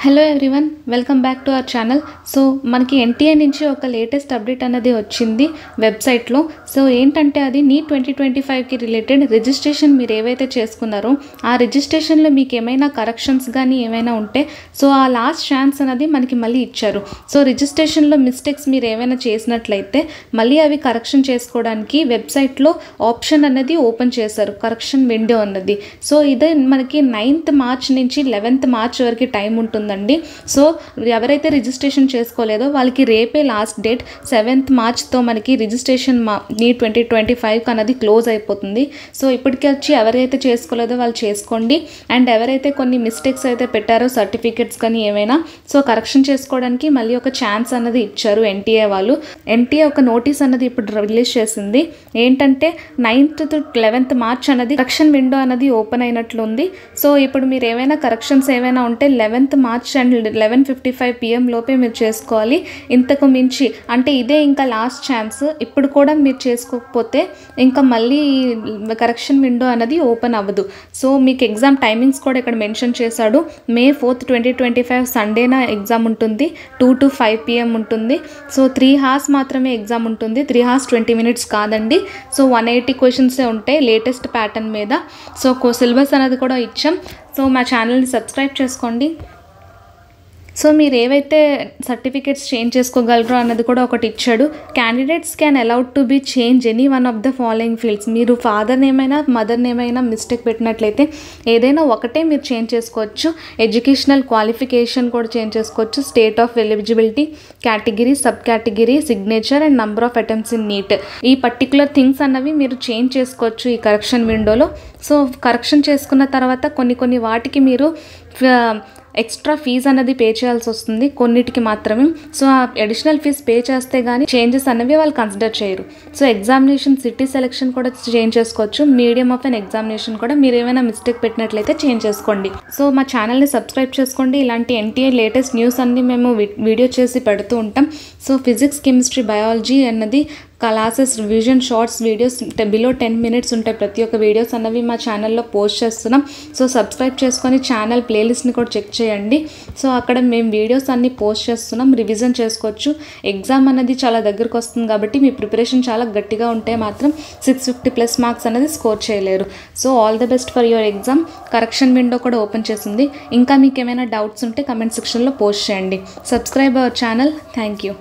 Hello everyone, welcome back to our channel. So మనకి NTA నుంచి ఒక లేటెస్ట్ అప్డేట్ అనేది వచ్చింది వెబ్సైట్లో. సో ఏంటంటే అది నీట్ 2025కి రిలేటెడ్ రిజిస్ట్రేషన్ మీరు ఏవైతే చేసుకున్నారో ఆ రిజిస్ట్రేషన్లో మీకు ఏమైనా కరెక్షన్స్ కానీ ఏమైనా ఉంటే సో ఆ లాస్ట్ ఛాన్స్ అనేది మనకి మళ్ళీ ఇచ్చారు. సో రిజిస్ట్రేషన్లో మిస్టేక్స్ మీరు ఏమైనా చేసినట్లయితే మళ్ళీ అవి కరెక్షన్ చేసుకోవడానికి వెబ్సైట్లో ఆప్షన్ అనేది ఓపెన్ చేశారు, కరెక్షన్ విండో అన్నది. సో ఇదే మనకి 9th మార్చ్ నుంచి 11th మార్చ్ వరకు టైం ఉంటుంది. సో ఎవరైతే రిజిస్ట్రేషన్ చేసుకోలేదో వాళ్ళకి రేపే లాస్ట్ డేట్ 7th మార్చ్తో మనకి రిజిస్ట్రేషన్ నీట్ 2025 అనేది క్లోజ్ అయిపోతుంది. సో ఇప్పటికే వచ్చి ఎవరైతే చేసుకోలేదో వాళ్ళు చేసుకోండి. అండ్ ఎవరైతే కొన్ని మిస్టేక్స్ అయితే పెట్టారో సర్టిఫికెట్స్ కానీ ఏమైనా సో కరెక్షన్ చేసుకోవడానికి మళ్ళీ ఒక ఛాన్స్ అన్నది ఇచ్చారు ఎన్టీఏ వాళ్ళు. ఎన్టీఏ ఒక నోటీస్ అన్నది ఇప్పుడు రిలీజ్ చేసింది. ఏంటంటే 9th to 11th మార్చ్ అన్నది కరెక్షన్ విండో అనేది ఓపెన్ అయినట్లు ఉంది. సో ఇప్పుడు మీరు ఏమైనా కరెక్షన్స్ ఏమైనా ఉంటే 11th మార్చ్ అండ్ 11:55 PM లోపే మీరు చేసుకోవాలి. ఇంతకు మించి అంటే ఇదే ఇంకా లాస్ట్ ఛాన్స్. ఇప్పుడు కూడా మీరు చేసుకోకపోతే ఇంకా మళ్ళీ కరెక్షన్ విండో అనేది ఓపెన్ అవ్వదు. సో మీకు ఎగ్జామ్ టైమింగ్స్ కూడా ఇక్కడ మెన్షన్ చేశాడు. May 4th, 2025 సండేనా ఎగ్జామ్ ఉంటుంది. 2 to 5 PM ఉంటుంది. సో 3 hours మాత్రమే ఎగ్జామ్ ఉంటుంది. 3 hours 20 minutes కాదండి. సో 180 క్వశ్చన్సే ఉంటాయి లేటెస్ట్ ప్యాటర్న్ మీద. సో సిలబస్ అనేది కూడా ఇచ్చాం. సో మా ఛానల్ని సబ్స్క్రైబ్ చేసుకోండి. సో మీరు ఏవైతే సర్టిఫికేట్స్ చేంజ్ చేసుకోగలరో అన్నది కూడా ఒకటి ఇచ్చాడు. Candidates can allowed to be change any one of the following fields. మీరు ఫాదర్ నేమైనా మదర్ నేమైనా మిస్టేక్ పెట్టినట్లయితే ఏదైనా ఒకటే మీరు చేంజ్ చేసుకోవచ్చు. ఎడ్యుకేషనల్ క్వాలిఫికేషన్ కూడా చేంజ్ చేసుకోవచ్చు. State of eligibility, category, sub category, signature and number of attempts in neat. ఈ particular things అన్నవి మీరు చేంజ్ చేసుకోవచ్చు ఈ కరెక్షన్ విండోలో. సో కరెక్షన్ చేసుకున్న తర్వాత కొన్ని వాటికి మీరు ఎక్స్ట్రా ఫీజు అనేది పే చేయాల్సి వస్తుంది, కొన్నిటికి మాత్రమే. సో ఆ అడిషనల్ ఫీజ్ పే చేస్తే కానీ చేంజెస్ అనేవి వాళ్ళు కన్సిడర్ చేయరు. సో ఎగ్జామినేషన్ సిటీ సెలెక్షన్ కూడా చేంజ్ చేసుకోవచ్చు. మీడియం ఆఫ్ అన్ ఎగ్జామినేషన్ కూడా మీరు ఏమైనా మిస్టేక్ పెట్టినట్లయితే చేంజ్ చేసుకోండి. సో మా ఛానల్ని సబ్స్క్రైబ్ చేసుకోండి. ఇలాంటి ఎన్టీఏ లేటెస్ట్ న్యూస్ అన్ని మేము వీడియో చేసి పెడుతూ ఉంటాం. సో ఫిజిక్స్, కెమిస్ట్రీ, బయాలజీ అన్నది classes revision shorts videos below 10 minutes ఉంటాయి. ప్రతి ఒక్క వీడియోస్ అన్నవి మా ఛానల్లో పోస్ట్ చేస్తున్నాం. సో సబ్స్క్రైబ్ చేసుకొని ఛానల్ ప్లేలిస్ట్ని కూడా చెక్ చేయండి. సో అక్కడ మేము వీడియోస్ అన్నీ పోస్ట్ చేస్తున్నాం, రివిజన్ చేసుకోవచ్చు. ఎగ్జామ్ అనేది చాలా దగ్గరకు వస్తుంది కాబట్టి మీ ప్రిపరేషన్ చాలా గట్టిగా ఉంటే మాత్రం 650+ మార్క్స్ అనేది స్కోర్ చేయలేరు. So all the best for your exam. Correction window కూడా ఓపెన్ చేసింది. ఇంకా మీకు ఏమైనా డౌట్స్ ఉంటే కమెంట్ సెక్షన్లో పోస్ట్ చేయండి. Subscribe our channel. Thank you.